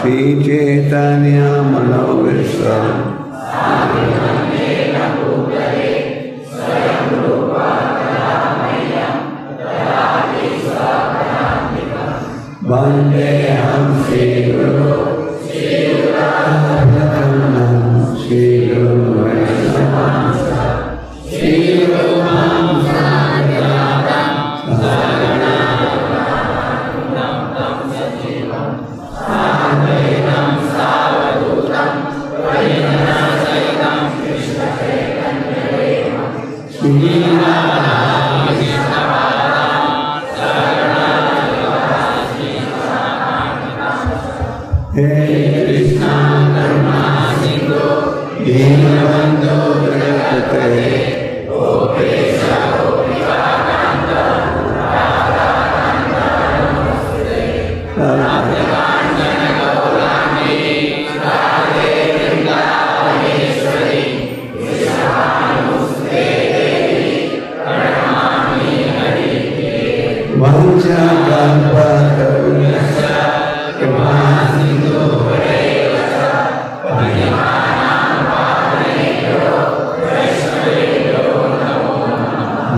Shri Chaitanya Manoviswam Vandeham Shri Guru Shri Guru Vaishnava Shri Rupam Sadhyatam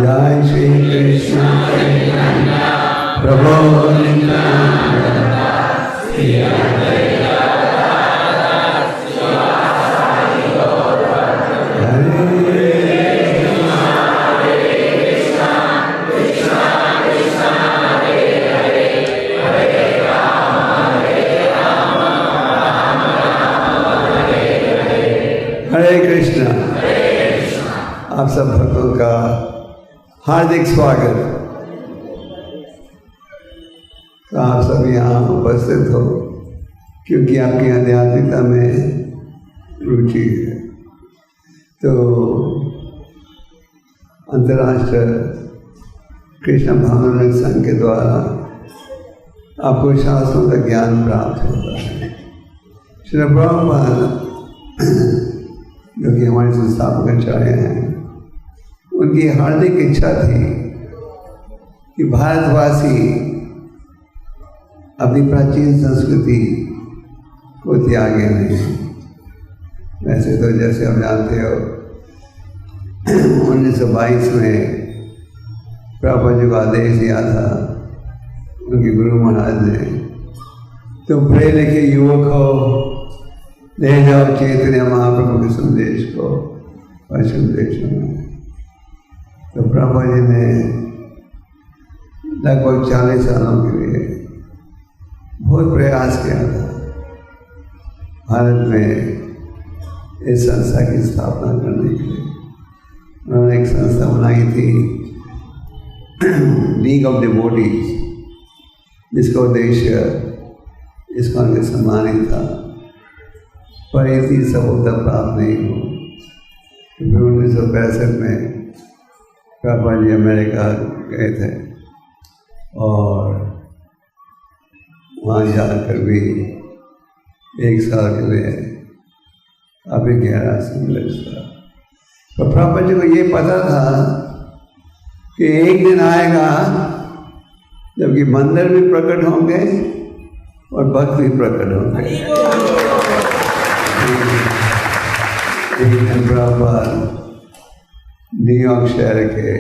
Jai Shri Krishna Chaitanya Prabhu Nityananda Shri Advaita Gadadhara Srivasadi Gauravarga Hare Krishna Krishna Krishna Hare Hare Hare Rama Hare Rama Hare Hare Hare Krishna आप सब भक्तों का हार्दिक स्वागत। तो आप सब यहाँ उपस्थित हो क्योंकि आपकी आध्यात्मिकता में रुचि है। तो अंतर्राष्ट्रीय कृष्ण भावनामृत संघ के द्वारा आपको शास्त्रों का ज्ञान प्राप्त होता है। श्री प्रभुपाद जो कि हमारे संस्थापक आचार्य हैं, उनकी हार्दिक इच्छा थी कि भारतवासी अपनी प्राचीन संस्कृति को त्यागे नहीं। वैसे तो जैसे हम जानते हो 1922 में प्रभुपाद जी को आदेश दिया था उनके गुरु महाराज ने, तुम पढ़े लिखे युवक हो, ले जाओ चैतन्य महाप्रभु के संदेश को पश्चिम देशों में। तो प्रभुपाद जी ने लगभग 40 सालों के लिए बहुत प्रयास किया था भारत में इस संस्था की स्थापना करने के लिए। उन्होंने एक संस्था बनाई थी लीग ऑफ डिवोटीज, जिसका उद्देश्य इस्कॉन के समान ही था, पर इतनी सफलता प्राप्त नहीं हो। फिर 1965 में प्रभुपाद जी अमेरिका गए थे और वहाँ जाकर भी 1 साल के लिए काफ़ी गहरा संघर्ष था। तो प्रभुपाद जी को ये पता था कि एक दिन आएगा जबकि मंदिर भी प्रकट होंगे और भक्त भी प्रकट होंगे। एक दिन प्रभुपाद न्यूयॉर्क शहर के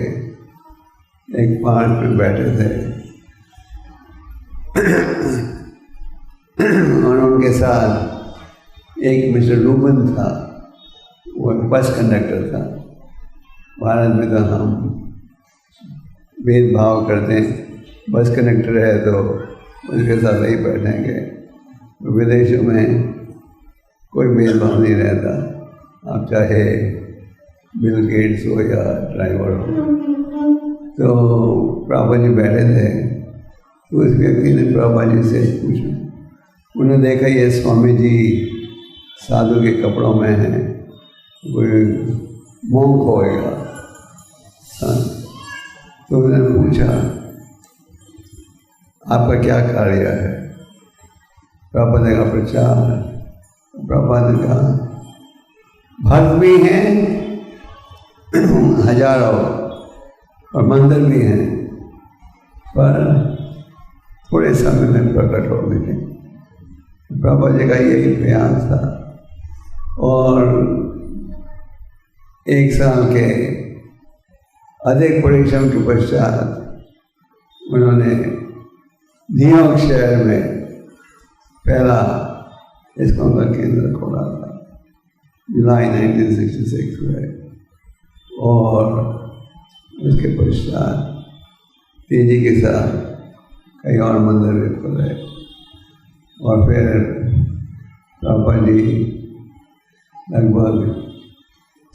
एक पार्क में बैठे थे और उनके साथ एक मिस्टर रूबन था, वो एक बस कंडक्टर था। भारत में तो हम भेदभाव करते हैं, बस कंडक्टर है तो उसके साथ ही बैठेंगे। तो विदेशों में कोई भेदभाव नहीं रहता, आप चाहे बिल गेट्स हो या ड्राइवर हो। तो प्रभुपाद जी बैठे थे, तो उस व्यक्ति ने प्रभुपाद जी से पूछा, उन्होंने देखा ये स्वामी जी साधु के कपड़ों में हैं, कोई मोंक होएगा। तो उन्होंने पूछा आपका क्या कार्य है? प्रभुपाद ने कहा प्रचार। प्रभुपाद ने कहा भक्त भी हैं हजारों और मंदिर भी हैं, पर थोड़े समय में प्रकट हो गए। प्रभुपाद जी का यही प्रयास था और 1 साल के अधिक परिश्रम के पश्चात उन्होंने न्यूयॉर्क शहर में पहला इस्कॉन का केंद्र खोला था जुलाई 1966 में, और उसके पश्चात तेजी के साथ कई और मंदिर भी खोले। और फिर प्रभुपाद जी लगभग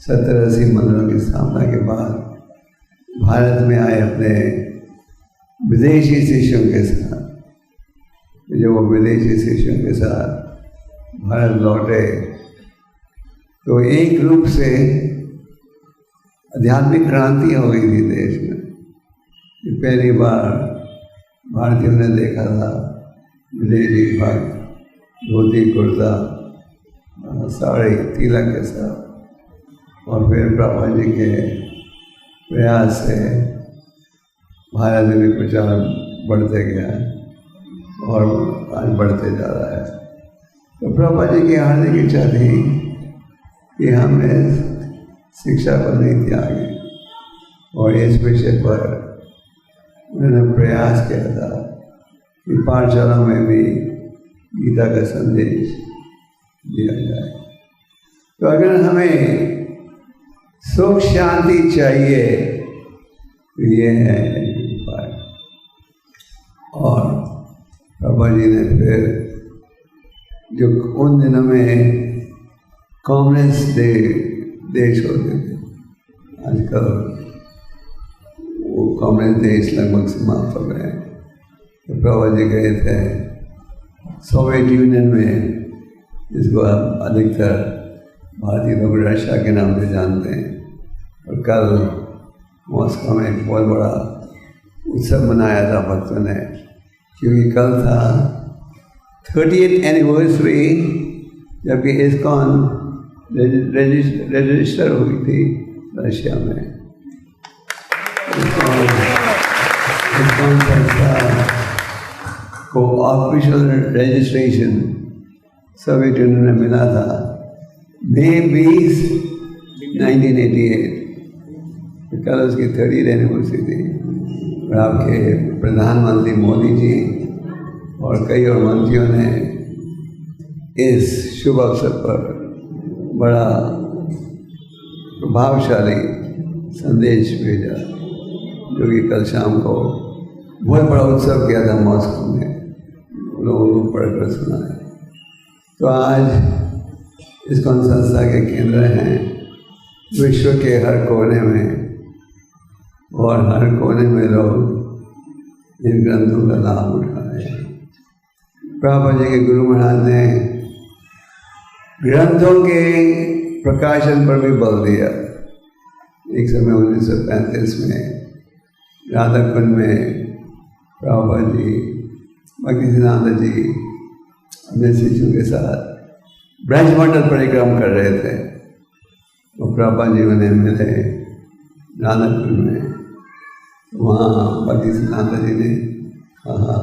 70-80 मंदिरों की स्थापना के बाद भारत में आए अपने विदेशी शिष्यों के साथ। जब वो विदेशी शिष्यों के साथ भारत लौटे तो एक रूप से आध्यात्मिक क्रांति हो गई थी देश में। पहली बार भारतीयों ने देखा था विदेशी भक्त धोती कुर्ता साड़ी तिलक के साथ, और फिर प्रभुपाद जी के प्रयास से भारत में भी प्रचार बढ़ते गया और आज बढ़ते जा रहा है। तो प्रभुपाद जी की हार्दिक इच्छा थी कि हम इस शिक्षा पर नहीं त्यागें, और इस विषय पर उन्होंने प्रयास किया था कि पाठशाला में भी गीता का संदेश दिया जाए। तो अगर हमें सुख शांति चाहिए तो ये है उपाय। और प्रभुपाद जी ने फिर जो उन दिनों में कम्युनिस्ट देश होते थे, आजकल वो कम्युनिस्ट देश लगभग समाप्त हो गए। तो प्रभुपाद जी गए थे सोवियत यूनियन में, जिसको आप अधिकतर भारतीय लोग रशिया के नाम से जानते हैं। और कल मॉस्को में एक बहुत बड़ा उत्सव मनाया था भक्तों ने, क्योंकि कल था 30th एनिवर्सरी, जबकि इस्कॉन रजिस्टर हुई थी रशिया में। इस्कॉन संस्था को ऑफिशियल रजिस्ट्रेशन सोवियत यूनियन में मिला था मई 20, 1988। कल उसकी 30th एनिवर्सरी थी, और आपके प्रधानमंत्री मोदी जी और कई और मंत्रियों ने इस शुभ अवसर पर बड़ा प्रभावशाली संदेश भेजा, जो कि कल शाम को बहुत बड़ा उत्सव किया था मॉस्को में, लोगों को पढ़कर सुनाया। तो आज इस्कॉन संस्था के केंद्र हैं विश्व के हर कोने में, और हर कोने में लोग इन ग्रंथों का लाभ उठा रहे हैं। प्रभुपाद जी के गुरु महाराज ने ग्रंथों के प्रकाशन पर भी बल दिया। एक समय 1935 में राधाकुंड में प्रभुपाद जी भक्तिसिद्धांत जी अपने शिष्यों के साथ ब्रजमंडल परिक्रम कर रहे थे। तो प्रभुपाद जी उन्हें मिले राधाकुंड में। वहाँ भक्तिसिद्धांत जी ने कहा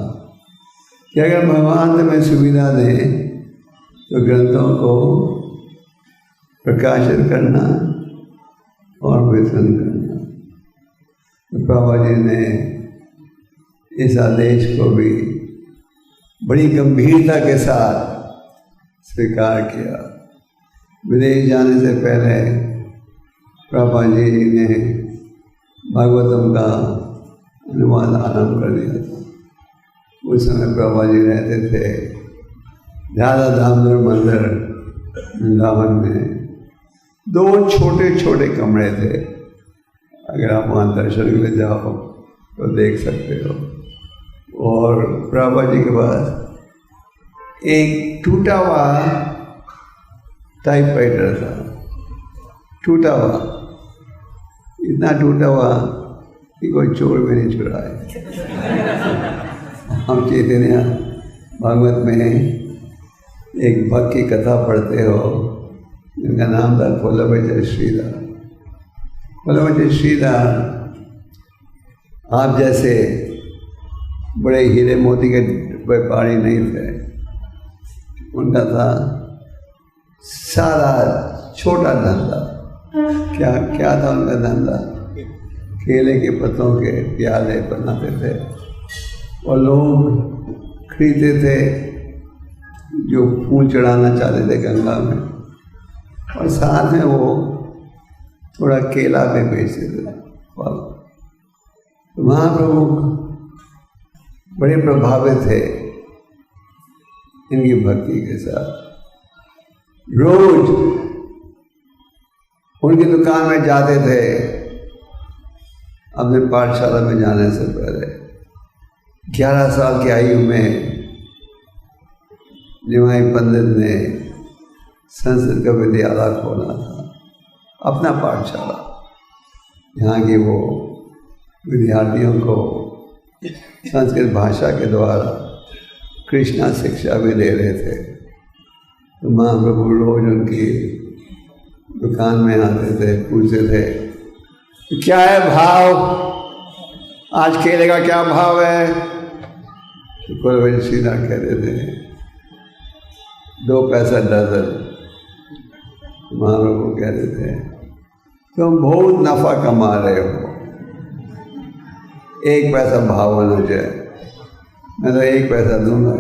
कि अगर भगवान तुम्हें सुविधा दें तो ग्रंथों को प्रकाशित करना और वितरण करना। तो प्रभुपाद जी ने इस आदेश को भी बड़ी गंभीरता के साथ स्वीकार किया। विदेश जाने से पहले प्रभुपाद जी ने भागवतम का अनुवाद आरंभ कर दिया था। उस समय प्रभुपाद जी रहते थे राधा दामोदर मंदिर वृंदावन में। 2 छोटे छोटे कमरे थे, अगर आप वहाँ दर्शन के लिए जाओ तो देख सकते हो। और प्रभुपाद जी के पास एक टूटा हुआ टाइपराइटर था, टूटा हुआ, इतना टूटा हुआ कि कोई चोर भी नहीं चुराए। हम चैतन्य भागवत में एक भक्त की कथा पढ़ते हो जिनका नाम था कोलवचर श्रीधर। कोलवचर श्रीधर आप जैसे बड़े हीरे मोती के व्यापारी नहीं थे, उनका था सारा छोटा धंधा। क्या क्या था उनका धंधा? केले के पत्तों के प्याले बनाते थे और लोग खरीदते थे जो फूल चढ़ाना चाहते थे गंगा में, और साथ में वो थोड़ा केला भी बेचते थे। तो महाप्रभु बड़े प्रभावित थे इनकी भक्ति के साथ। रोज उनकी दुकान में जाते थे अपने पाठशाला में जाने से पहले। 11 साल की आयु में निमाई पंडित ने संस्कृत का विद्यालय खोला था, अपना पाठशाला। यहाँ की वो विद्यार्थियों को संस्कृत भाषा के द्वारा कृष्णा शिक्षा भी दे रहे थे। तो महाप्रभु रोज उनकी दुकान में आते थे, पूछते थे क्या है भाव, आज केले का क्या भाव है? तो कोई सीधा कहते थे 2 पैसा दर्जन। महाप्रभु कहते थे तुम बहुत नफा कमा रहे हो, 1 पैसा भाव होना चाहिए, मैं तो 1 पैसा दूंगा।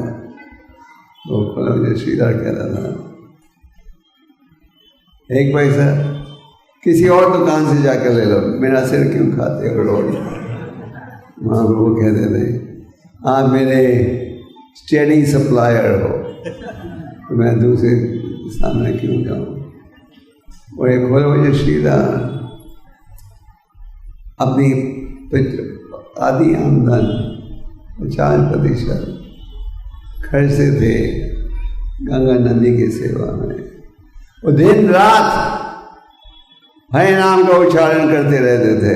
तो मुझे सीधा कहता था 1 पैसा किसी और दुकान से जाकर ले लो, मेरा सिर क्यों खाते हो रोज? महाप्रभु कहते थे आप मेरे स्टेडी सप्लायर हो, तो मैं दूसरे सामने क्यों जाऊँ? और एक खोल मुझे सीधा अपनी आधी आमदन 50% खर्चते थे गंगा नदी की सेवा में। वो दिन रात हरे नाम का उच्चारण करते रहते थे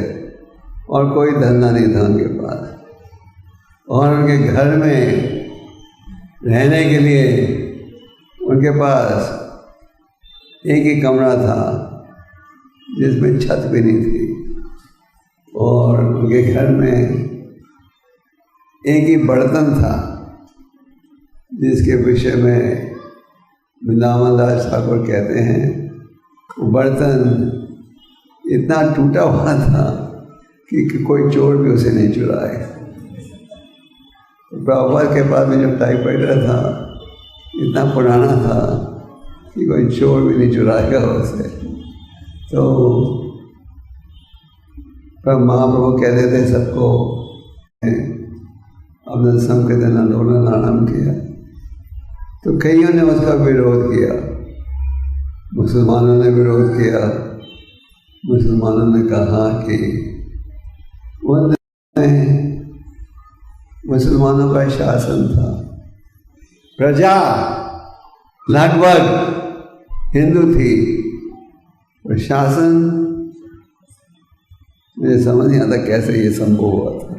और कोई धंधा नहीं था उनके पास। और उनके घर में रहने के लिए उनके पास एक ही कमरा था जिसमें छत भी नहीं थी, और उनके घर में एक ही बर्तन था जिसके विषय में वृंदावन दास ठाकुर कहते हैं वो बर्तन इतना टूटा हुआ था कि कोई चोर भी उसे नहीं चुराए। तो प्रभुपाद के पास में जो टाइपराइटर था इतना पुराना था कि कोई चोर भी नहीं चुराएगा उसे। तो महाप्रभु कहते थे सबको, अपने संकीर्तन आंदोलन आरंभ किया तो कईयों ने उसका विरोध किया। मुसलमानों ने विरोध किया। मुसलमानों ने कहा कि उन दिनों में मुसलमानों का शासन था, प्रजा लगभग हिंदू थी, और शासन मुझे समझ नहीं आता कैसे ये संभव हुआ था।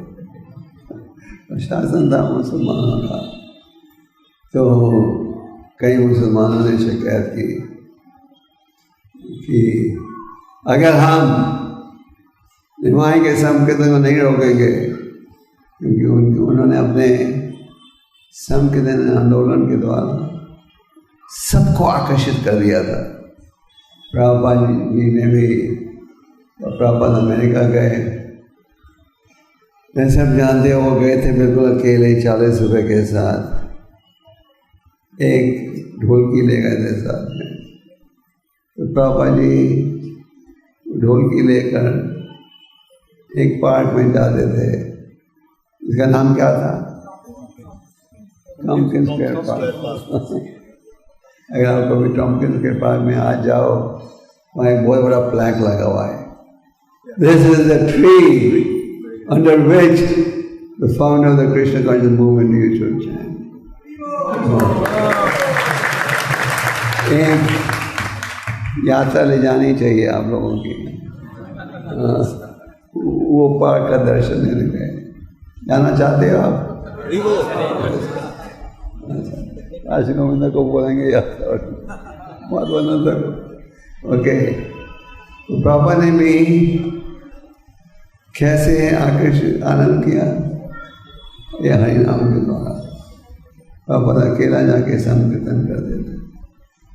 और शासन था मुसलमानों का। तो कई मुसलमानों ने शिकायत की कि अगर हम निमाई के संकीर्तन को नहीं रोकेंगे, क्योंकि उन्होंने अपने संकीर्तन आंदोलन के द्वारा सबको आकर्षित कर दिया था। प्रभुपाद जी ने भी, प्रभुपाद अमेरिका गए, जैसे आप जानते हो, वो गए थे बिल्कुल अकेले 40 रुपये के साथ, एक ढोलकी ले गए थे साथ में। तो प्रभुपाद जी ढोलकी लेकर एक पार्क में जाते थे, इसका नाम क्या था? Tompkins square park. अगर आप कभी टॉमकिंस स्क्वायर पार्क में आ जाओ, वहाँ एक बहुत बड़ा फ्लैग लगा हुआ है, this is the tree under which the founder of the Krishna consciousness movement used to chant. एक यात्रा ले जानी चाहिए आप लोगों की, वो पार्क का दर्शन लेने गए। जाना चाहते हो आप? काशी गोविंदा को बोलेंगे यात्रा, माधवानंद को। ओके, तो पापा ने भी कैसे आकर्षित आनंद किया? ये हरि नाम के द्वारा। पापा अकेला जाके संकीर्तन कर देते।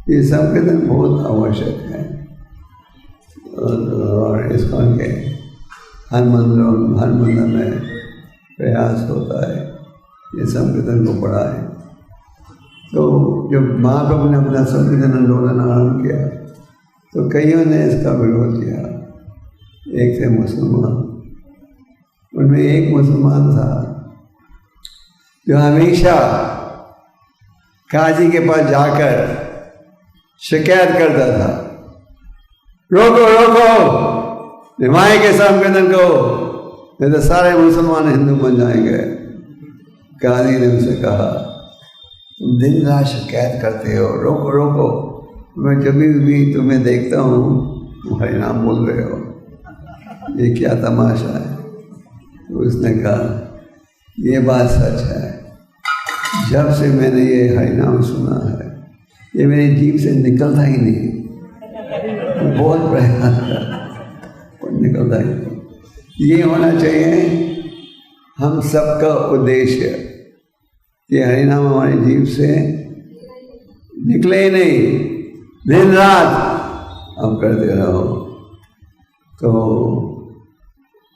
ये संकीर्तन बहुत आवश्यक है, और इसको के हर मंदिर में प्रयास होता है ये संकीर्तन को पढ़ाए। तो जब महाप्रभु ने अपना संकीर्तन आंदोलन आरम्भ किया तो कईयों ने इसका विरोध किया। एक थे मुसलमान, उनमें एक मुसलमान था जो हमेशा काजी के पास जाकर शिकायत करता था, रोको रोको निमाई के संकीर्तन को, नहीं तो सारे मुसलमान हिंदू बन जाएंगे। काजी ने उसे कहा, तुम दिन रात शिकायत करते हो, रोको रोको, मैं जब भी तुम्हें देखता हूँ तुम हरि नाम बोल रहे हो, ये क्या तमाशा है? तो उसने कहा, ये बात सच है, जब से मैंने ये हरि नाम सुना है ये मेरी जीभ से निकलता ही नहीं, बहुत प्रयास कर निकलता ही नहीं। ये होना चाहिए हम सबका उद्देश्य, ये हरि नाम हमारी जीभ से निकले ही नहीं, दिन रात हम करते रहो। तो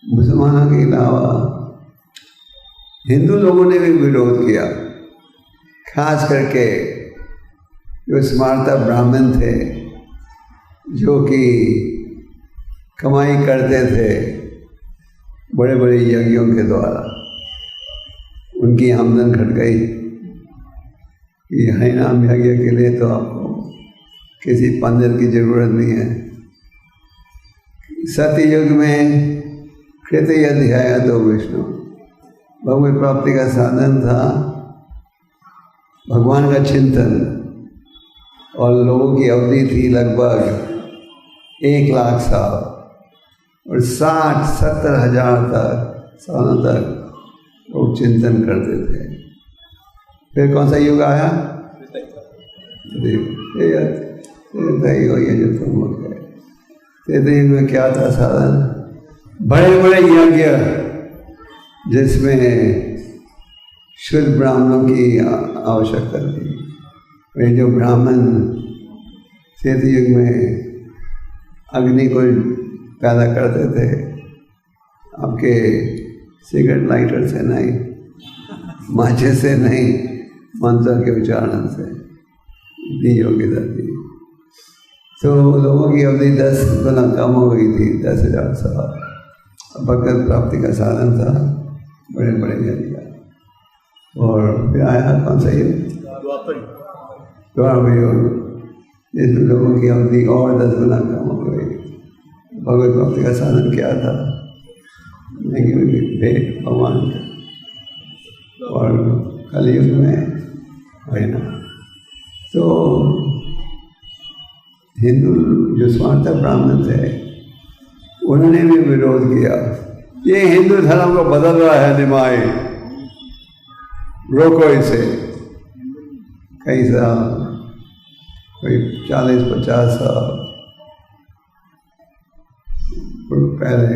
मुसलमानों के अलावा हिंदू लोगों ने भी विरोध किया, खास करके जो स्मार्ता ब्राह्मण थे, जो कि कमाई करते थे बड़े बड़े यज्ञों के द्वारा, उनकी आमदन घट गई कि हरि नाम यज्ञ के लिए तो आपको किसी पंडित की जरूरत नहीं है। सत्ययुग में कृतय अध्याय तो विष्णु भगवत प्राप्ति का साधन था भगवान का चिंतन, और लोगों की अवधि थी लगभग 1 लाख साल, और 60-70 हजार सालों तक लोग चिंतन करते थे। फिर कौन सा युग आया? ये जो तुम लोग गए त्रेता युग में क्या था साधन? बड़े बड़े यज्ञ जिसमें शुद्ध ब्राह्मणों की आवश्यकता थी। वे जो ब्राह्मण त्रेता युग में अग्नि को पैदा करते थे, आपके सिगरेट लाइटर से नहीं, माचिस से नहीं, मंत्र के उच्चारण से इतनी योग्यता थी। तो लोगों की अवधि 10 गुना कम हो गई थी, 10,000 साल। भगवत प्राप्ति का साधन था बड़े बड़े यज्ञ। और फिर आया कौन सा युग? द्वापर युग, जिसमें लोगों की अवधि और 10 गुना कम हो गई। भगवत प्राप्ति का साधन क्या था? भेंट भगवान का। और कलयुग में है ना, तो हिंदू जो स्वार्थ ब्राह्मण थे उन्होंने भी विरोध किया, ये हिंदू धर्म को बदल रहा है निमाई, रोको इसे। कई साल, कोई 40-50 साल पहले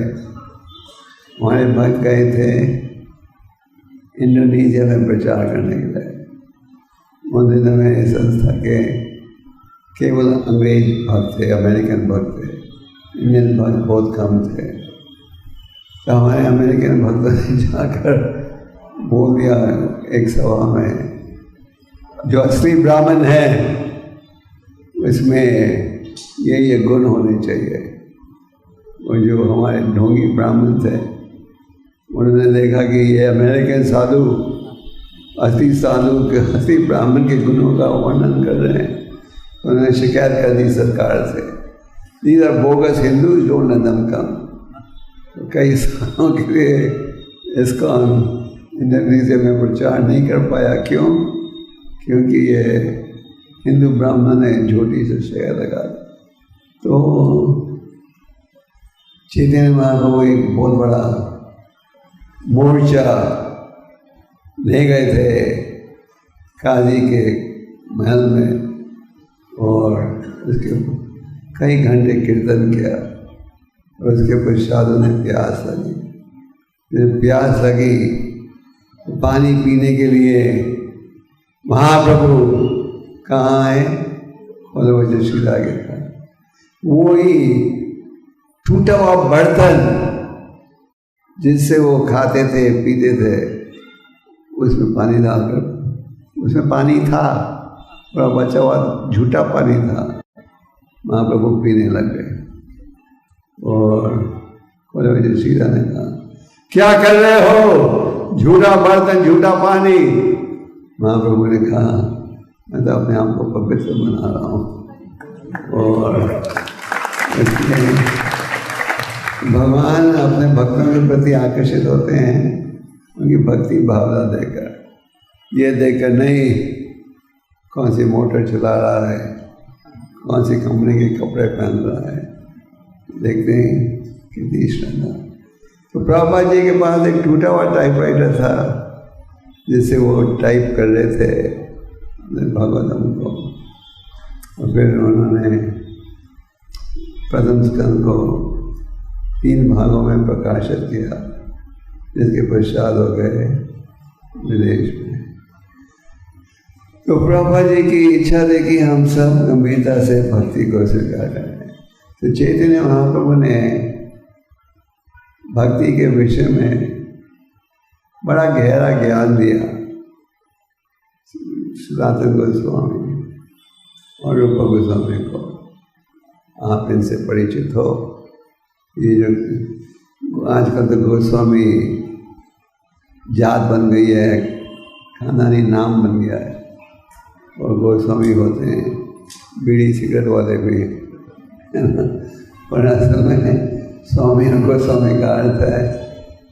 हमारे भक्त गए थे इंडोनेशिया में प्रचार करने के लिए। उन दिनों में संस्था के केवल अंग्रेज भक्त थे, अमेरिकन भक्त थे, इंडियन भक्त बहुत कम थे। तो हमारे अमेरिकन भक्तों ने जाकर बोल दिया एक सभा में, जो असली ब्राह्मण है उसमें ये गुण होने चाहिए। वो जो हमारे ढोंगी ब्राह्मण थे, उन्होंने देखा कि ये अमेरिकन साधु असली ब्राह्मण के गुणों का वर्णन कर रहे हैं। तो उन्होंने शिकायत कर दी सरकार से, these are bogus Hindus, don't let them come. तो कई सालों के लिए इस्कॉन इंडोनेशिया में प्रचार नहीं कर पाया। क्यों? क्योंकि ये हिंदू ब्राह्मण ने झूठी से शिकायत लगा। तो चैतन्य महाप्रभु एक बहुत बड़ा मोर्चा ले गए थे काजी के महल में, और उसके कई घंटे कीर्तन किया। और उसके पश्चात उन्हें प्यास लगी। जब प्यास लगी तो पानी पीने के लिए महाप्रभु कहाँ आए? बोले वो जो सीधा आगे था, वो ही टूटा हुआ बर्तन जिससे वो खाते थे पीते थे, उसमें पानी डालकर, उसमें पानी था, थोड़ा बचा हुआ झूठा पानी था, महाप्रभु पीने लग गए। और बोले जो सीधा ने कहा, क्या कर रहे हो? झूठा बर्तन, झूठा पानी। महाप्रभु ने कहा, मैं तो अपने आप को पवित्र बना रहा हूँ। और भगवान अपने भक्तों के प्रति आकर्षित होते हैं उनकी भक्ति भावना देकर, ये देखकर नहीं कौन सी मोटर चला रहा है, कौन सी कंपनी के कपड़े पहन रहा है, देखते हैं कितनी श्रद्धा। तो प्रभुपाद जी के पास एक टूटा हुआ टाइपराइटर था जिससे वो टाइप कर रहे थे भागवतम को। और फिर उन्होंने प्रथम स्कंद को 3 भागों में प्रकाशित किया, जिसके पश्चात हो गए विदेश में। तो प्रभुपाद जी की इच्छा थी कि हम सब गंभीरता से भक्ति को स्वीकार करें। तो चैतन्य महाप्रभु ने भक्ति के विषय में बड़ा गहरा ज्ञान दिया। सनातन गोस्वामी और रूप गोस्वामी को आप इनसे परिचित हो। ये जो आजकल तो गोस्वामी जात बन गई है, खानदानी नाम बन गया है, और गोस्वामी होते हैं बीड़ी सिगरेट वाले भी, पर असल में स्वामी और गोस्वामी का अर्थ है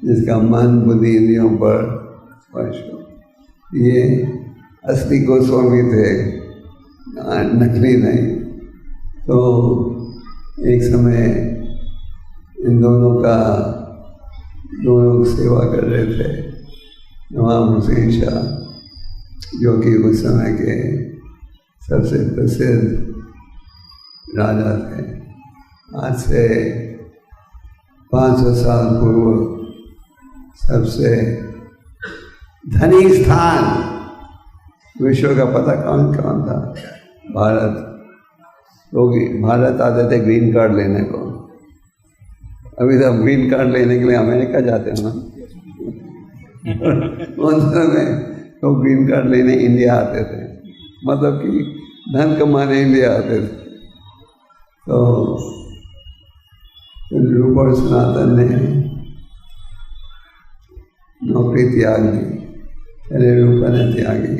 जिसका मन बुद्धि इंद्रियों पर स्पर्श हो। ये असली गोस्वामी थे, नकली नहीं। तो एक समय इन दोनों सेवा कर रहे थे। नवाब हुसैन शाह, जो कि उस समय के सबसे प्रसिद्ध राजा थे, आज से 500 साल पूर्व सबसे धनी स्थान विश्व का पता कौन कौन था? भारत। लोग भारत आते थे ग्रीन कार्ड लेने को। अभी तो ग्रीन कार्ड लेने के लिए अमेरिका जाते हैं ना। उन समय तो ग्रीन कार्ड लेने इंडिया आते थे, मतलब कि धन कमाने इंडिया आते थे। तो रूप और सनातन ने नौकरी त्याग दी, पहले रूपा ने त्यागी,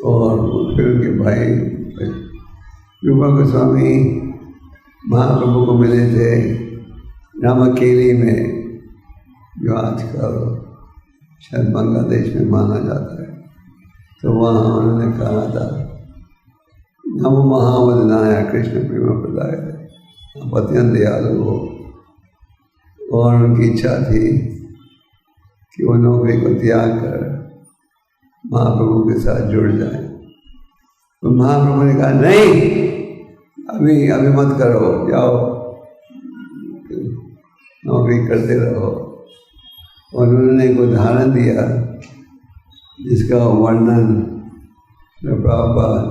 और फिर उनके भाई रूपा गोस्वामी महाप्रभु को मिले थे रामाकेली में, जो आजकल शायद बांग्लादेश में माना जाता है। तो वहाँ उन्होंने कहा था, नमो महावदनाय कृष्ण प्रेम प्रदाय, आप अत्यंत दयालु हो। और उनकी इच्छा थी कि वो नौकरी को त्याग कर महाप्रभु के साथ जुड़ जाए। तो महाप्रभु ने कहा, नहीं, अभी मत करो, जाओ नौकरी करते रहो। और उन्होंने एक उदाहरण दिया जिसका वर्णन प्रभुपाद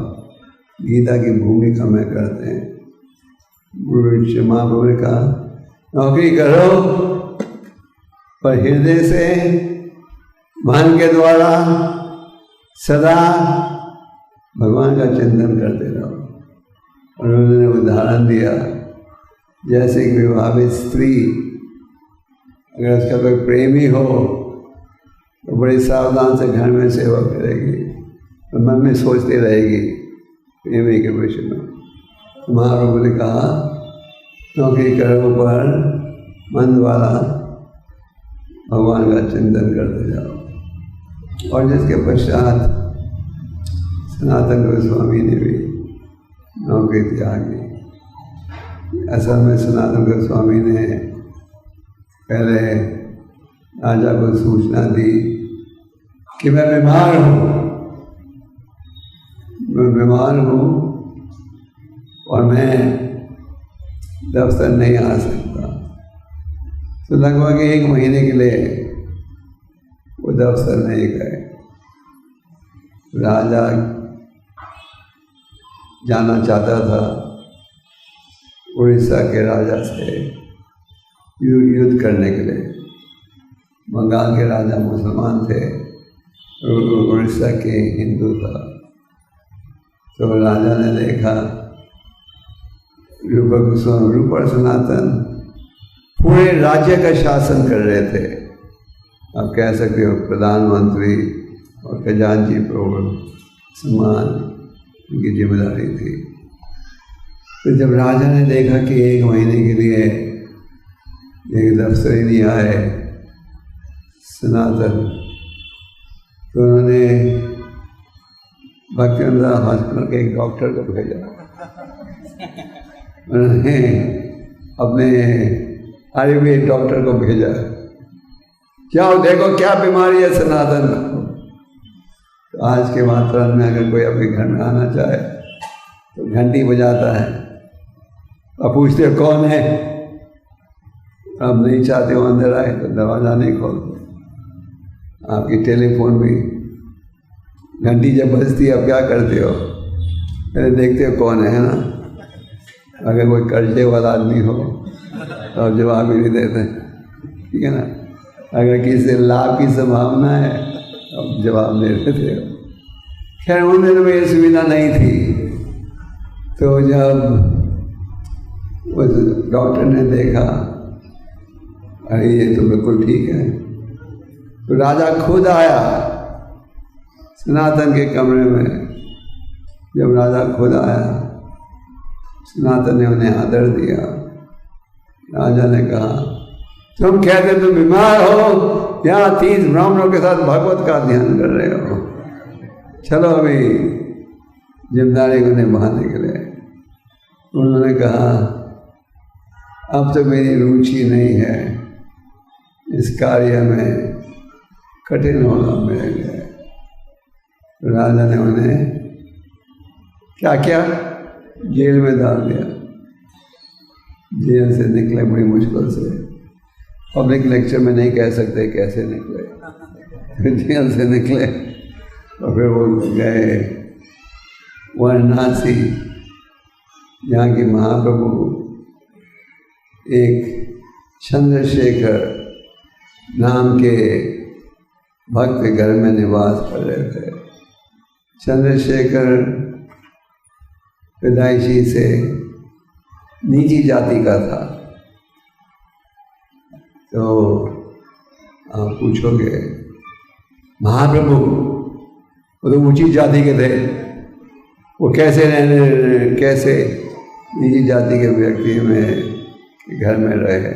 गीता की भूमिका में करते हैं। महाप्रभु ने कहा, नौकरी करो पर हृदय से मन के द्वारा सदा भगवान का चिंतन करते रहो। और उन्होंने उदाहरण दिया जैसे एक विवाहित स्त्री अगर उसका कोई प्रेमी हो तो बड़ी सावधान से घर में सेवा करेगी, तो मन में सोचती रहेगी प्रेमी के विषय में। महाप्रभु ने कहा नौकरी करो पर मन द्वारा भगवान का चिंतन करते जाओ। और जिसके पश्चात सनातन गोस्वामी ने भी नौकरी त्यागी। असल में सनातन गोस्वामी ने पहले राजा को सूचना दी कि मैं बीमार हूँ और मैं दफ्तर नहीं आ सकता। तो लगभग 1 महीने के लिए वो दफ्तर नहीं गए। राजा जाना चाहता था उड़ीसा के राजा से युद्ध करने के लिए। बंगाल के राजा मुसलमान थे और उड़ीसा के हिंदू था। तो राजा ने देखा रूप और सनातन पूरे राज्य का शासन कर रहे थे। आप कह सकते हो प्रधानमंत्री और खजांची प्रमुख समान उनकी जिम्मेदारी थी। तो जब राजा ने देखा कि 1 महीने के लिए एक दफ्तर ही नहीं आए सनातन, तो उन्होंने भक्तिवेदांत हॉस्पिटल के एक डॉक्टर को भेजा। उन्होंने अपने आयुर्वेद डॉक्टर को भेजा, जाओ देखो क्या बीमारी है सनातन को। तो आज के वातावरण में अगर कोई अपने घर में आना चाहे तो घंटी बजाता है, अब पूछते हो कौन है, अब नहीं चाहते हो अंदर आए तो दरवाजा नहीं खोलते। आपकी टेलीफोन भी घंटी जब बजती है अब क्या करते हो, पहले देखते हो कौन है ना। अगर कोई कर्जे वाला आदमी हो तो अब जवाब ही नहीं देते, ठीक है ना। अगर किसी से लाभ की संभावना है अब जवाब दे देते हो। खैर उन दिनों में ये सुविधा नहीं थी। तो जब उस डॉक्टर ने देखा अरे ये तो बिल्कुल ठीक है, तो राजा खुद आया सनातन के कमरे में। जब राजा खुद आया सनातन ने उन्हें आदर दिया। राजा ने कहा तुम कहते तुम बीमार हो, यहाँ 30 ब्राह्मणों के साथ भागवत का ध्यान कर रहे हो, चलो अभी जिम्मेदारी को निभाने के लिए। उन्होंने कहा अब तो मेरी रुचि नहीं है इस कार्य में, कठिन होगा मेरे लिए। तो राजा ने उन्हें क्या किया, जेल में डाल दिया। जेल से निकले बड़ी मुश्किल से, पब्लिक लेक्चर में नहीं कह सकते कैसे निकले। जेल से निकले और फिर वो गए वाराणसी, जहाँ की महाप्रभु एक चंद्रशेखर नाम के भक्त के घर में निवास कर रहे थे। चंद्रशेखर पैदाइशी से नीची जाति का था। तो आप पूछोगे महाप्रभु वो तो ऊंची जाति के थे, वो कैसे नीची जाति के व्यक्ति में घर में रहे।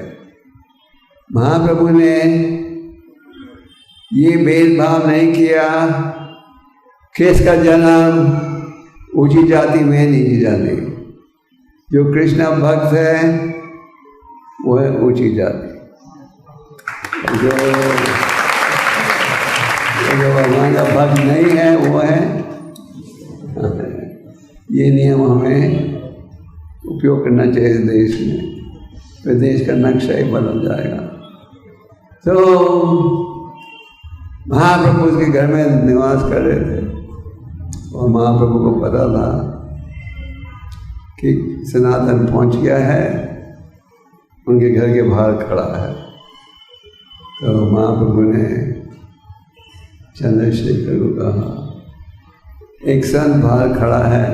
महाप्रभु ने ये भेदभाव नहीं किया किसका जन्म ऊंची जाति में नीची जाति। जो कृष्ण भक्त है वो है ऊंची जाति, जो भगवान का भक्त नहीं है वो है। ये नियम हमें उपयोग करना चाहिए देश में, तो देश का नक्शा ही बदल जाएगा। तो महाप्रभु उसके घर में निवास कर रहे थे और महाप्रभु को पता था कि सनातन पहुंच गया है, उनके घर के बाहर खड़ा है। तो महाप्रभु ने चंद्रशेखर को कहा एक संत बाहर खड़ा है,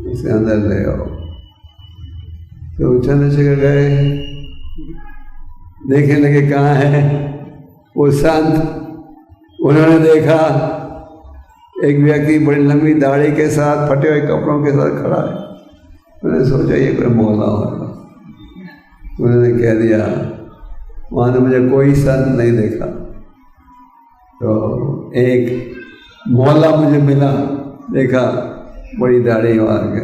उसे अंदर ले आओ। तो चंद्रशेखर गए, देखने लगे कहाँ है वो संत। उन्होंने देखा एक व्यक्ति बड़ी लंबी दाढ़ी के साथ फटे हुए कपड़ों के साथ खड़ा है। उन्होंने सोचा ये कोई मौला होगा। उन्होंने कह दिया, वहाँ तो मुझे कोई संत नहीं देखा, तो एक मौला मुझे मिला, देखा बड़ी दाढ़ी वार के।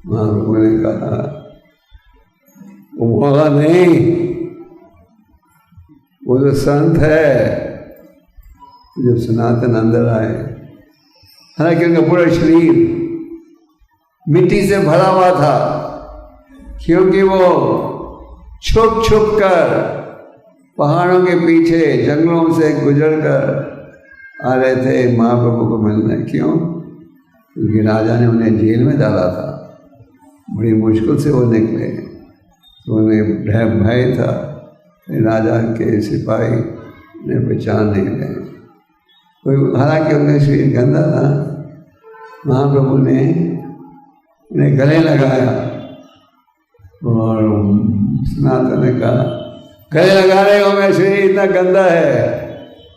वहाँ उन्होंने कहा वो मौला नहीं, वो तो संत है। जब सनातन अंदर आए, हालांकि उनका पूरा शरीर मिट्टी से भरा हुआ था, क्योंकि वो छुप छुप कर पहाड़ों के पीछे जंगलों से गुजर कर आ रहे थे महाप्रभु को मिलने। क्यों? क्योंकि राजा ने उन्हें जेल में डाला था, बड़ी मुश्किल से वो निकले, तो उन्हें भय था, राजा के सिपाही उन्हें पहचान नहीं रहे। हालांकि उनका शरीर गंदा था, महाप्रभु ने उन्हें गले लगाया और सनातन ने कहा, गले लगा रहे हो, मेरा शरीर इतना गंदा है।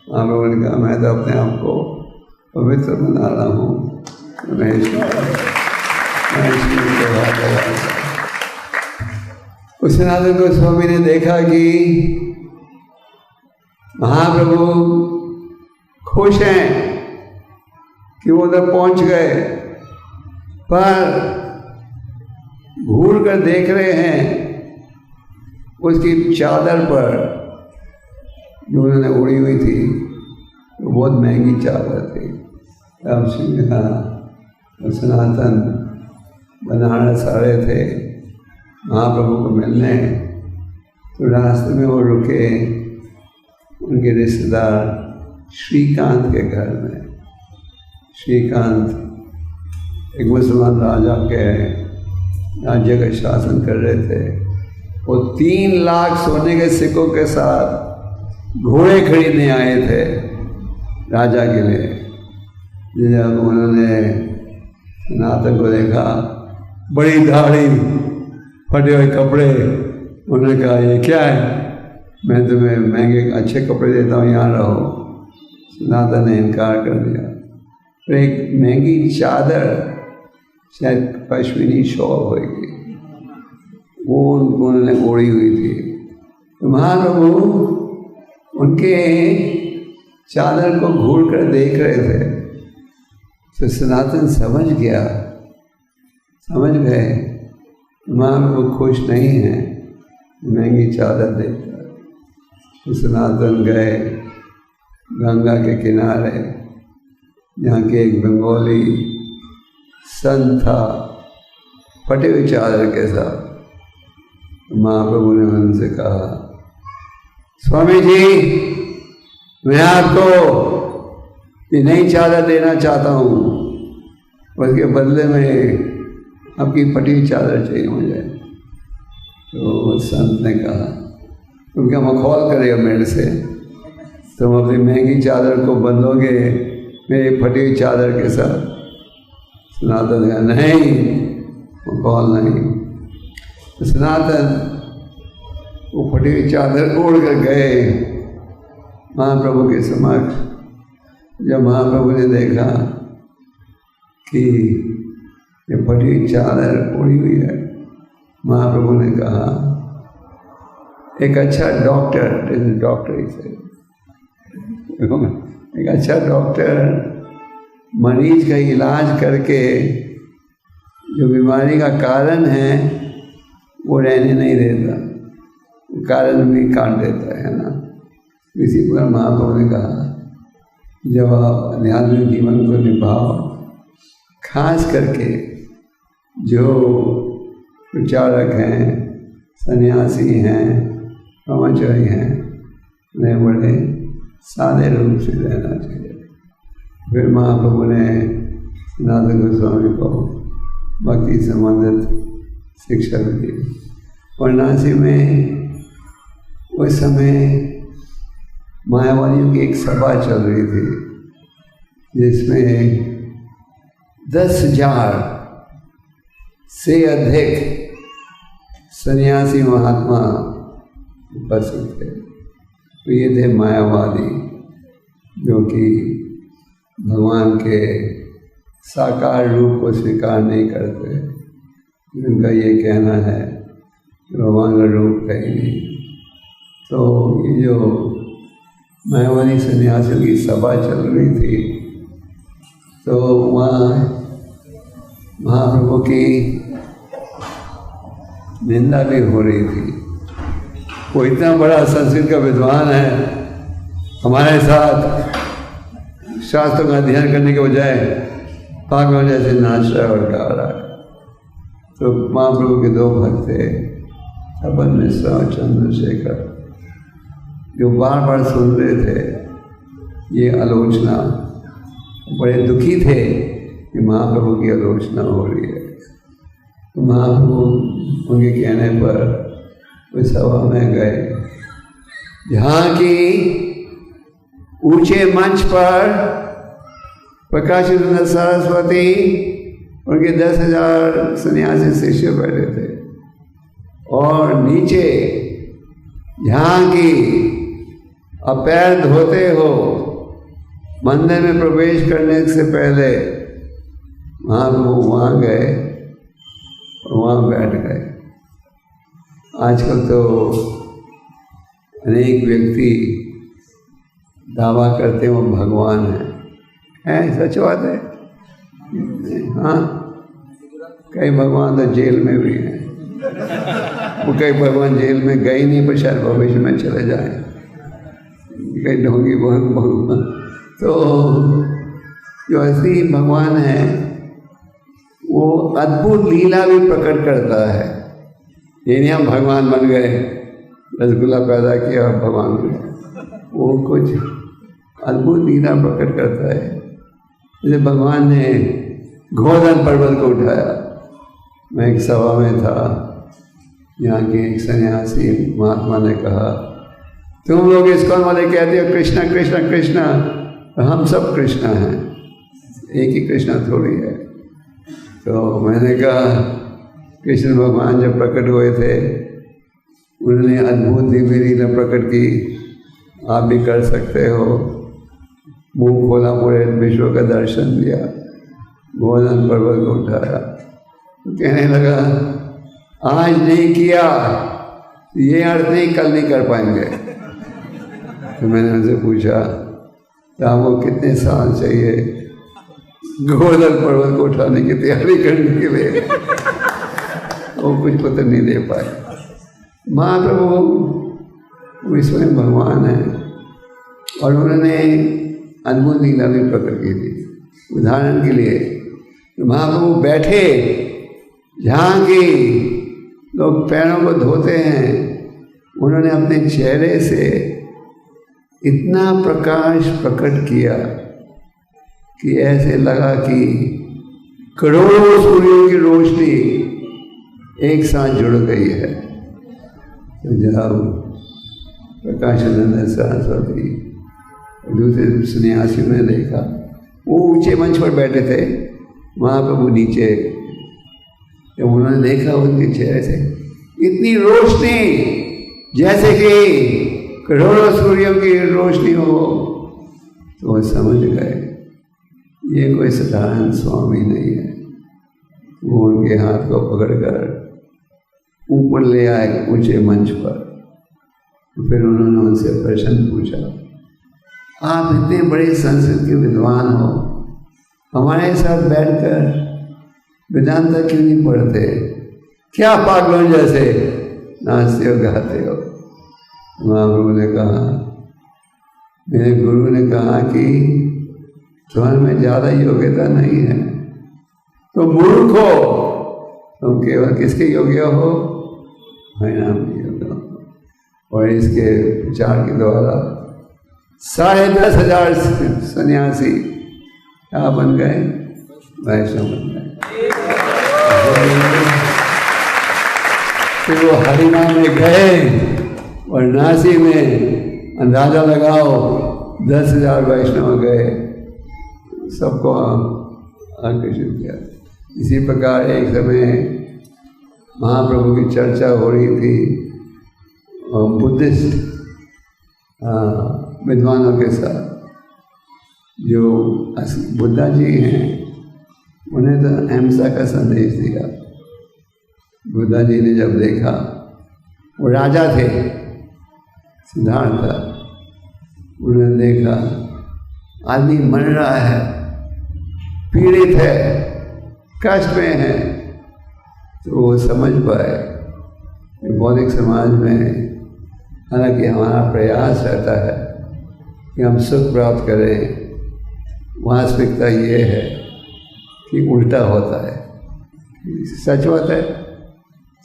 महाप्रभु ने कहा, मैं तो अपने आप को पवित्र बना रहा हूँ, मैं उस सनातन को स्वामी ने देखा कि महाप्रभु खुश हैं कि वो उधर पहुंच गए, पर घूर कर देख रहे हैं उसकी चादर पर जो उन्होंने उड़ी हुई थी, वो बहुत महंगी चादर थी। अब सनातन बनारस आ रहे थे महाप्रभु को मिलने, तो रास्ते में वो रुके उनके रिश्तेदार श्रीकांत के घर में। श्रीकांत एक मुसलमान राजा के राज्य का शासन कर रहे थे। वो 3 लाख सोने के सिक्कों के साथ घोड़े खरीदने आए थे राजा के लिए। जब उन्होंने सनातन को देखा, बड़ी दाढ़ी, फटे हुए कपड़े, उन्होंने कहा ये क्या है, मैं तुम्हें महंगे अच्छे कपड़े देता हूँ, यहाँ रहो। सनातन ने इनकार कर दिया। तो एक महंगी चादर, शायद पश्मीनी शॉल होगी, वो उन्होंने ओढ़ी हुई थी। तो महाप्रभु उनके चादर को घूर कर देख रहे थे। तो सनातन समझ गए महाप्रभु खुश नहीं है महंगी चादर देखकर। तो सनातन गए गंगा के किनारे, यहाँ के एक बंगाली संत था फटे हुई चादर के साथ। महाप्रभु ने उनसे कहा, स्वामी जी, मैं आपको ये नई चादर देना चाहता हूँ, उसके बदले में आपकी फटी हुई चादर चाहिए मुझे। तो संत ने कहा, तुम क्या मखौल करे हो मेरे से? तुम अपनी महंगी चादर को बंधोगे मेरी फटी हुई चादर के साथ? सनातन कहा, नहीं, मखौल नहीं। तो सनातन वो फटी हुई चादर ओढ़ कर गए महाप्रभु के समक्ष। जब महाप्रभु ने देखा कि ये फटी हुई चादर ओढ़ी हुई है, महाप्रभु ने कहा, एक अच्छा डॉक्टर एक अच्छा डॉक्टर मरीज का इलाज करके जो बीमारी का कारण है वो रहने नहीं देता, कारण भी काट देता है ना। इसी पर महाप्रभु ने कहा, जब आप आध्यात्मिक जीवन को निभाओ, खास करके जो प्रचारक हैं, सन्यासी हैं, ब्रह्मचारी हैं, उन्हें बड़े सादे रूप से रहना चाहिए। फिर महाप्रभु ने सनातन गोस्वामी को भक्ति संबंधित शिक्षा दी। वाराणसी में उस समय मायावादियों की एक सभा चल रही थी, जिसमें 10,000 से अधिक सन्यासी महात्मा उपस्थित थे। तो ये थे मायावादी, जो कि भगवान के साकार रूप को स्वीकार नहीं करते। उनका ये कहना है कि भगवान का रूप कहीं नहीं। तो ये जो मायावादी सन्यासियों की सभा चल रही थी, तो वहाँ महाप्रभु की निंदा भी हो रही थी। वो इतना बड़ा संस्कृत का विद्वान है, हमारे साथ शास्त्रों का अध्ययन करने के बजाय पागलों जैसे नाच रहा है और गा रहा है। तो महाप्रभु के दो भक्त थे, अपन मिश्रा और चंद्रशेखर, जो बार बार सुन रहे थे ये आलोचना, बड़े दुखी थे कि महाप्रभु की आलोचना हो रही है। तो महाप्रभु उनके कहने पर उस सभा में गए, जहाँ की ऊंचे मंच पर प्रकाशानंद सरस्वती उनके 10,000 सन्यासी शिष्य बैठे थे, और नीचे जहाँ की अब पैर धोते हो मंदिर में प्रवेश करने से पहले महाप्रभु वहाँ गए और वहाँ बैठ गए। आजकल तो अनेक व्यक्ति दावा करते हैं वो भगवान है, सच बात है। हाँ, कई भगवान तो जेल में भी हैं, वो कई भगवान जेल में गए नहीं, पर शायद भविष्य में चले जाए, कई ढोंगी भगवान। तो जो असली भगवान है वो अद्भुत लीला भी प्रकट करता है। ये नहीं हम भगवान बन गए, रसगुल्ला पैदा किया और भगवान बन गए, वो कुछ अद्भुत लीला प्रकट करता है। जैसे भगवान ने गोवर्धन पर्वत को उठाया। मैं एक सभा में था, यहाँ के एक सन्यासी महात्मा ने कहा, तुम लोग इस्कॉन वाले कहते हो कृष्णा कृष्णा कृष्णा, हम सब कृष्णा हैं, एक ही कृष्णा थोड़ी है। तो मैंने कहा कृष्ण भगवान जब प्रकट हुए थे उन्होंने अद्भुत दिव्य लीला प्रकट की, आप भी कर सकते हो। मुंह खोला, पूरे विश्व का दर्शन दिया, गोवर्धन पर्वत को उठाया। तो कहने लगा आज नहीं किया ये अर्थ नहीं कल नहीं कर पाएंगे। तो मैंने उनसे पूछा तो आपको कितने साल चाहिए गोवर्धन पर्वत को उठाने की तैयारी करने के लिए? वो कुछ पता नहीं दे पाए। महाप्रभु विश्व में भगवान है और उन्होंने अद्भुत लीला भी प्रकट की थी। उदाहरण के लिए महाप्रभु बैठे जहाँ की लोग पैरों को धोते हैं, उन्होंने अपने चेहरे से इतना प्रकाश प्रकट किया कि ऐसे लगा कि करोड़ों सूर्यों की रोशनी एक साथ जुड़ गई है। तो जब प्रकाशानंद सरस्वती दूसरे सन्यासी ने देखा, वो ऊंचे मंच पर बैठे थे, महाप्रभु नीचे, जब उन्होंने देखा उनके चेहरे से इतनी रोशनी जैसे कि करोड़ों सूर्यों की रोशनी हो, तो वो समझ गए ये कोई साधारण स्वामी नहीं है। वो उनके हाथ को पकड़कर ऊपर ले आए ऊंचे मंच पर। फिर उन्होंने उनसे प्रश्न पूछा, आप इतने बड़े संस्कृत के विद्वान हो, हमारे साथ बैठकर वेदांत क्यों नहीं पढ़ते? क्या पागलों जैसे नाचते हो गाते हो? महाप्रभु ने कहा, मेरे गुरु ने कहा कि तुम्हारे में ज़्यादा योग्यता नहीं है, तो मूर्ख हो, तुम केवल किसके योग्य हो? हरिनाम के योग्य हो। और इसके विचार के द्वारा 10,500 सन्यासी क्या बन गए? वैष्णव बन गए। फिर वो हरिनाम में गए और नासी में अंदाजा लगाओ 10,000 वैष्णव गए, सबको आकर्षित किया। इसी प्रकार एक समय महाप्रभु की चर्चा हो रही थी बुद्धिस्ट विद्वानों के साथ। जो बुद्धा जी हैं उन्हें तो अहिंसा का संदेश दिया। बुद्धा जी ने जब देखा, वो राजा थे सिद्धार्थ, उन्होंने देखा आदमी मर रहा है, पीड़ित है, कष्ट में है, तो वो समझ पाए कि बौद्धिक समाज में हालांकि हमारा प्रयास रहता है कि हम सुख प्राप्त करें, वास्तविकता ये है कि उल्टा होता है। सच बात है,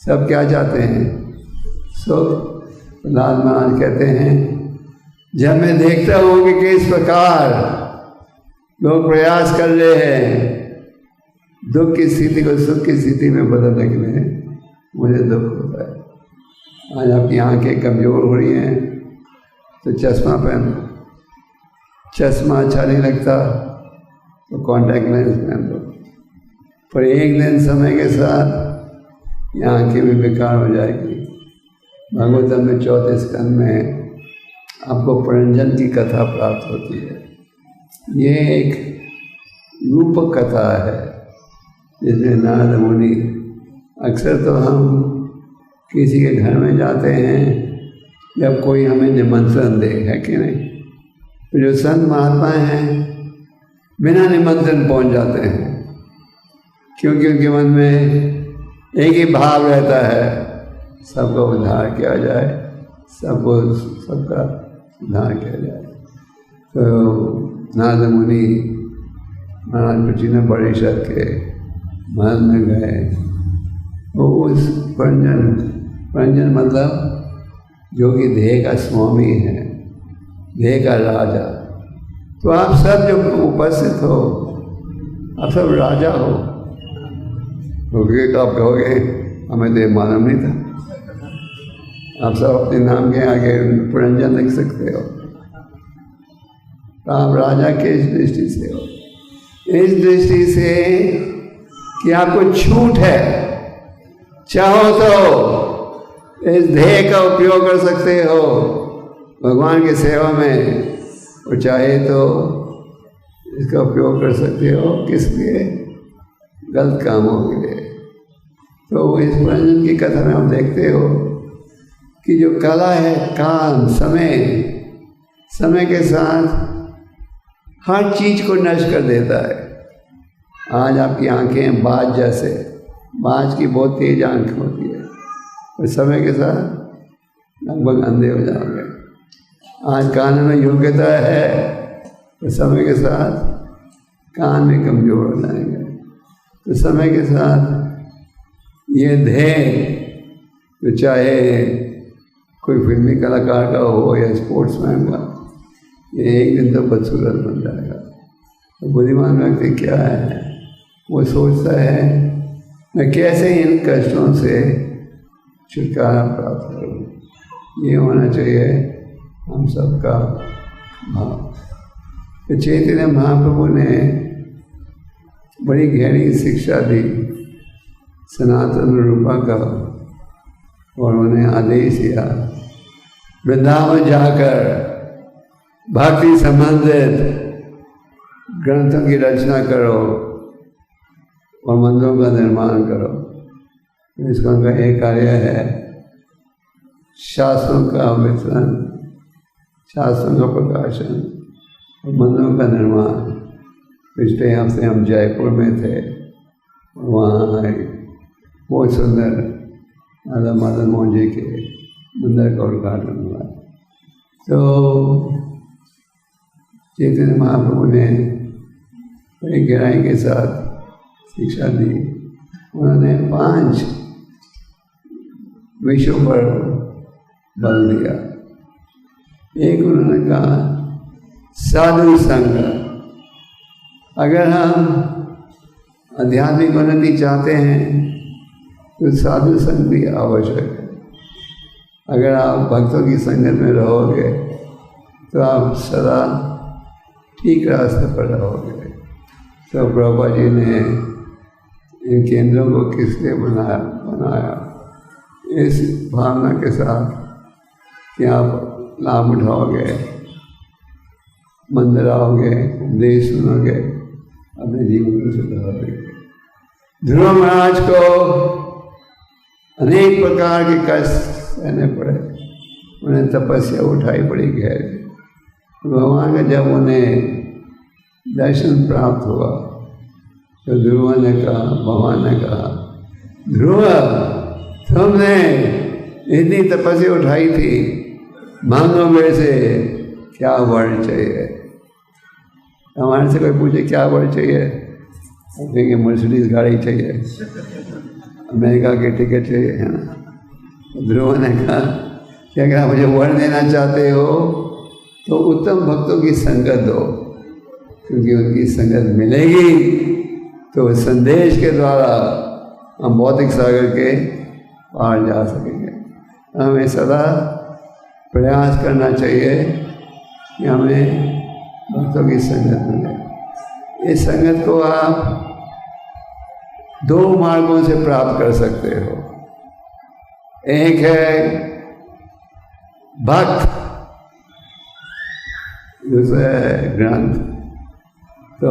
सब क्या चाहते हैं? सुख। लाल महाराज कहते हैं, जब मैं देखता हूँ कि किस प्रकार लोग प्रयास कर रहे हैं दुख की स्थिति को सुख की स्थिति में बदलने के लिए, मुझे दुख होता है। आज आपकी आंखें कमज़ोर हो रही हैं तो चश्मा पहन लो, चश्मा अच्छा नहीं लगता तो कॉन्टैक्ट लेंस पहन लो, पर एक दिन समय के साथ ये आंखें भी बेकार हो जाएगी। भागवतम में 4th स्कंद में आपको परंजन की कथा प्राप्त होती है। ये एक रूपक कथा है जिसमें नारद मुनि, अक्सर तो हम किसी के घर में जाते हैं जब कोई हमें निमंत्रण दे, है कि नहीं? तो जो संत महात्मा हैं बिना निमंत्रण पहुंच जाते हैं, क्योंकि उनके मन में एक ही भाव रहता है, सबका उद्धार किया जाए, सबका उद्धार किया जाए। तो नारद मुनि महाराज प्राचीन परिषद के महल में गए। वो उस परंजन मतलब जो कि देह का स्वामी है, देह का राजा। तो आप सब जो उपस्थित हो, आप सब राजा हो। तो आप कहोगे हमें तो मालूम नहीं था। आप सब अपने नाम के आगे परंजन लिख सकते हो। तो आप राजा किस दृष्टि से हो? इस दृष्टि से कि आपको छूट है, चाहो तो इस देह का उपयोग कर सकते हो भगवान की सेवा में, और चाहे तो इसका उपयोग कर सकते हो किस लिए? गलत कामों के लिए। तो इस परंजन की कथा में आप देखते हो कि जो कला है, काम, समय के साथ हर चीज को नष्ट कर देता है। आज आपकी आंखें बाज जैसे, बाज की बहुत तेज आंख होती है, और समय के साथ लगभग अंधे हो जाओगे। आज कान में योग्यता है, तो समय के साथ कान भी कमजोर हो जाएंगे। तो समय के साथ ये ध्येय, तो चाहे कोई फिल्मी कलाकार का हो या स्पोर्ट्समैन का, ये एक दिन तो बदसूरत बन जाएगा। तो बुद्धिमान व्यक्ति क्या है? वो सोचता है मैं कैसे इन कष्टों से छुटकारा प्राप्त करूँ। ये होना चाहिए हम सबका भाव। तो चैतन्य महाप्रभु ने बड़ी गहरी शिक्षा दी सनातन रूपा का, और उन्हें आदेश दिया वृंदावन जाकर भक्ति संबंधित ग्रंथों की रचना करो और मंदिरों का निर्माण करो। इसका उनका एक कार्य है शास्त्रों का वितरण, शास्त्रों का प्रकाशन और मंदिरों का निर्माण। पिछले हफ्ते हम जयपुर में थे, वहाँ बहुत सुंदर राधा मदन मोहन जी के मंदिर का उद्घाटन हुआ। तो चैतन्य महाप्रभु ने बड़ी गहराई के साथ शिक्षा दी। उन्होंने 5 विषयों पर बल दिया। एक उन्होंने कहा साधु संग। अगर हम आध्यात्मिक उन्नति चाहते हैं तो साधु संग भी आवश्यक है। अगर आप भक्तों की संगत में रहोगे तो आप सदा ठीक रास्ते पर रहोगे। तो प्रभुपाद जी ने इन केंद्रों को किस लिए बनाया? इस भावना के साथ कि आप लाभ उठाओगे, मंदिर आओगे, उपदेश सुनोगे, अपने जीवन को सुधारोगे। ध्रुव महाराज को अनेक प्रकार के कष्ट सहने पड़े, उन्हें तपस्या उठाई पड़ी गहरी। भगवान का जब उन्हें दर्शन प्राप्त हुआ तो ध्रुव ने कहा, भगवान ने कहा, ध्रुव तुमने इतनी तपस्या उठाई थी, मांगो मेरे से क्या वर चाहिए। हमारे से कोई पूछे क्या वर चाहिए, कहेंगे मर्सिडीज गाड़ी चाहिए, अमेरिका की टिकट चाहिए, है ना। ध्रुव ने कहा कि अगर आप मुझे वर देना चाहते हो तो उत्तम भक्तों की संगत दो, क्योंकि उनकी संगत मिलेगी तो संदेश के द्वारा हम भौतिक सागर के पार जा सकेंगे। हमें सदा प्रयास करना चाहिए कि हमें भक्तों की संगत मिले। इस संगत को आप दो मार्गों से प्राप्त कर सकते हो। एक है भक्त, दूसरा है ग्रंथ। तो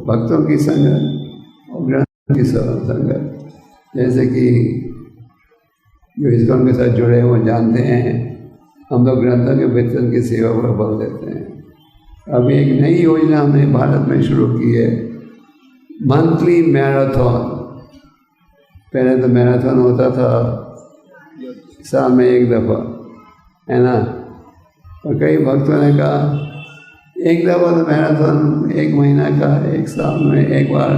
भक्तों की संगत और ग्रंथ की संगत, जैसे कि जो इस्कॉन के साथ जुड़े हुए जानते हैं, हम लोग ग्रंथों के वितरण की सेवा पर बल देते हैं। अभी एक नई योजना हमने भारत में शुरू की है, मंथली मैराथन। पहले तो मैराथन होता था साल में एक दफ़ा, है ना। और कई भक्तों ने कहा एक दफ़ा तो मैराथन एक महीना का, एक साल में एक बार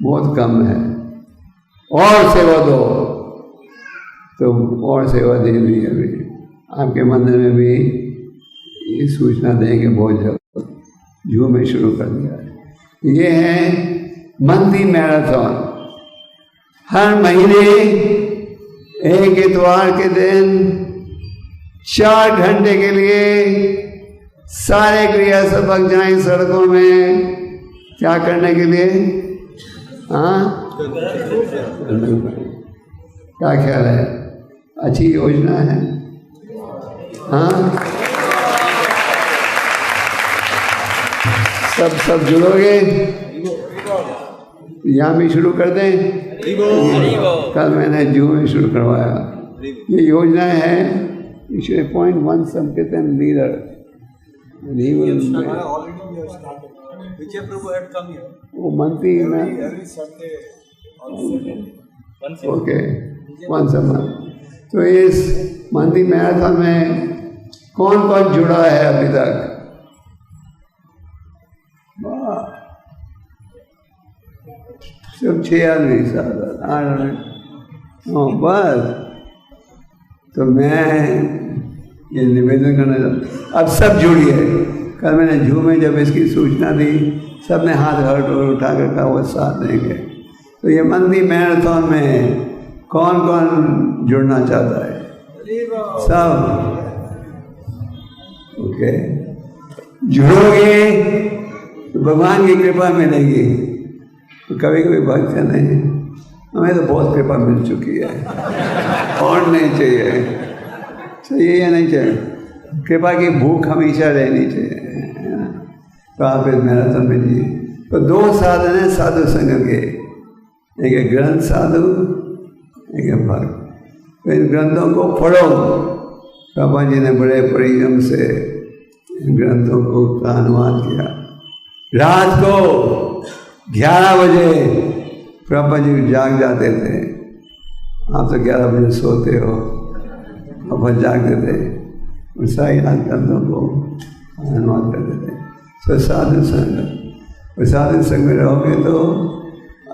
बहुत कम है, और सेवा दो। तो और सेवा दे दी। अभी आपके मंदिर में भी ये सूचना देंगे बहुत जल्द, जो में शुरू कर दिया है। ये है मंथली मैराथन। हर महीने एक इतवार के दिन 4 घंटे के लिए सारे क्रिया सबक जाएं सड़कों में। क्या करने के लिए? हाँ, क्या ख्याल है? अच्छी योजना है। हाँ, सब जुड़ोगे? यहाँ भी शुरू कर दें। कल मैंने जू में शुरू करवाया। ये योजना है, you should appoint one Sankirtan leader. And he will Vijay Prabhu had come here. वो मंथली में Every Sunday. Okay, once a month। तो इस मंथली मैराथन में कौन कौन जुड़ा है अभी तक? सिर्फ 6 आदमी, 7 8 बस। तो मैं ये निवेदन करना चाहता, अब सब जुड़िए। कल मैंने जू में जब इसकी सूचना दी, सब ने हाथ उठा कर कहा वो साथ देंगे। तो ये मंथली मैराथन में कौन कौन जुड़ना चाहता है? सब ओके, जुड़ोगे तो भगवान की कृपा मिलेगी। तो कभी कभी भक्त नहीं, हमें तो बहुत कृपा मिल चुकी है, और नहीं चाहिए। चाहिए या नहीं चाहिए? कृपा की भूख हमेशा रहनी चाहिए। तो आप इस मैराथन में जी। तो 2 साधन हैं साधु संग के, एक है ग्रंथ साधु, एक है भक्त। तो इन ग्रंथों को पढ़ो। बाबा जी ने बड़े परिश्रम से इन ग्रंथों को का अनुवाद किया। रात को 11 बजे प्रभा जी जाग जाते थे। आप तो 11 बजे सोते हो, प्रभा जागते थे और सारी रात ग्रंथों को अनुवाद करते थे। तो साधु संग, और साधु संग में रहोगे तो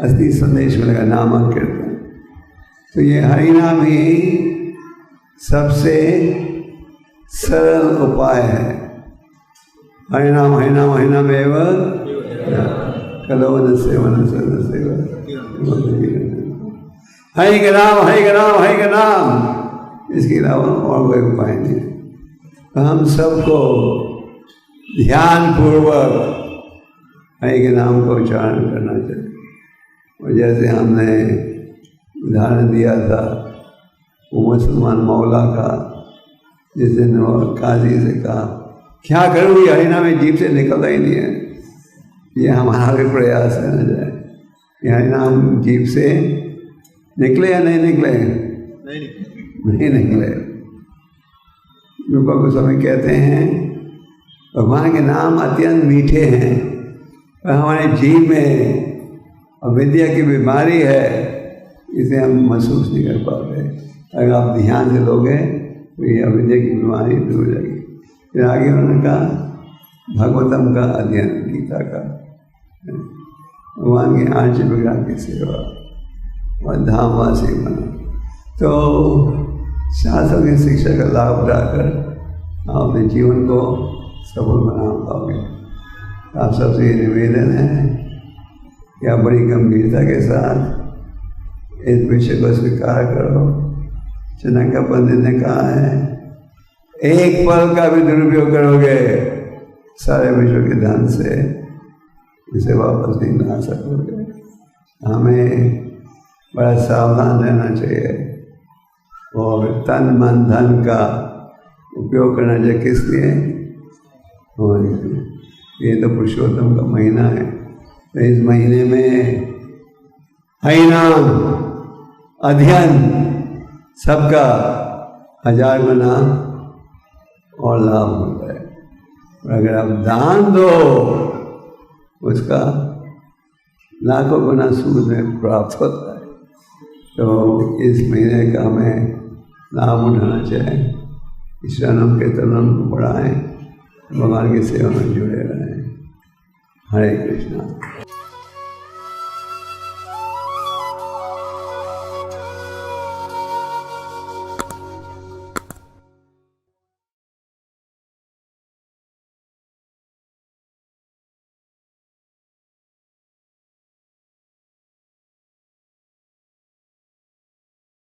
असली संदेश मिलेगा, नाम कीर्तन। तो ये हरिनाम ही सबसे सरल उपाय है। हरिनाम हरिनाम हरिनाम एवं कलवन सेवन हरि का नाम हरि का नाम हरि का नाम, इसके अलावा और कोई उपाय नहीं है। तो हम सबको ध्यान पूर्वक हरि के नाम का उच्चारण करना चाहिए। और जैसे हमने उदाहरण दिया था वो मुसलमान मौला का, जिस दिन वो काजी से कहा क्या करूँ, ये हरिनाम में जीभ से निकलता ही नहीं है, ये हमारा भी प्रयास है न जाए, ये हरिनाम जीभ से निकले या नहीं निकले? नहीं निकले। रूपा गोस्वामी कहते हैं भगवान के नाम अत्यंत मीठे हैं, पर हमारे जीव में अविद्या की बीमारी है, इसे हम महसूस नहीं कर पाते। अगर आप ध्यान से लोगे तो ये अविद्या की बीमारी दूर हो जाएगी। फिर आगे उन्होंने कहा भागवतम का अध्ययन, गीता का, भगवान के आंच विग्रह की सेवा और धामवासी बना। तो शास्त्र की शिक्षा का लाभ उठाकर आप अपने जीवन को सफल बना पाओगे। आप सबसे ये निवेदन है कि आप बड़ी गंभीरता के साथ इस विषय को स्वीकार करो। चनका पंडित ने कहा है एक पल का भी दुरुपयोग करोगे सारे विश्व के धन से, इसे वापस नहीं ला सकोगे। हमें बड़ा सावधान रहना चाहिए और तन मन धन का उपयोग करना चाहिए। किस लिए? ये तो पुरुषोत्तम का महीना है, तो इस महीने में हरिनाम अध्ययन सबका 1000 गुना और लाभ होता है। और अगर आप दान दो उसका लाखों गुना सूद में प्राप्त होता है। तो इस महीने का हमें लाभ उठाना चाहिए, ईश्वरम के तरुण को बढ़ाएं, भगवान की सेवा में जुड़े रहें। हरे कृष्णा।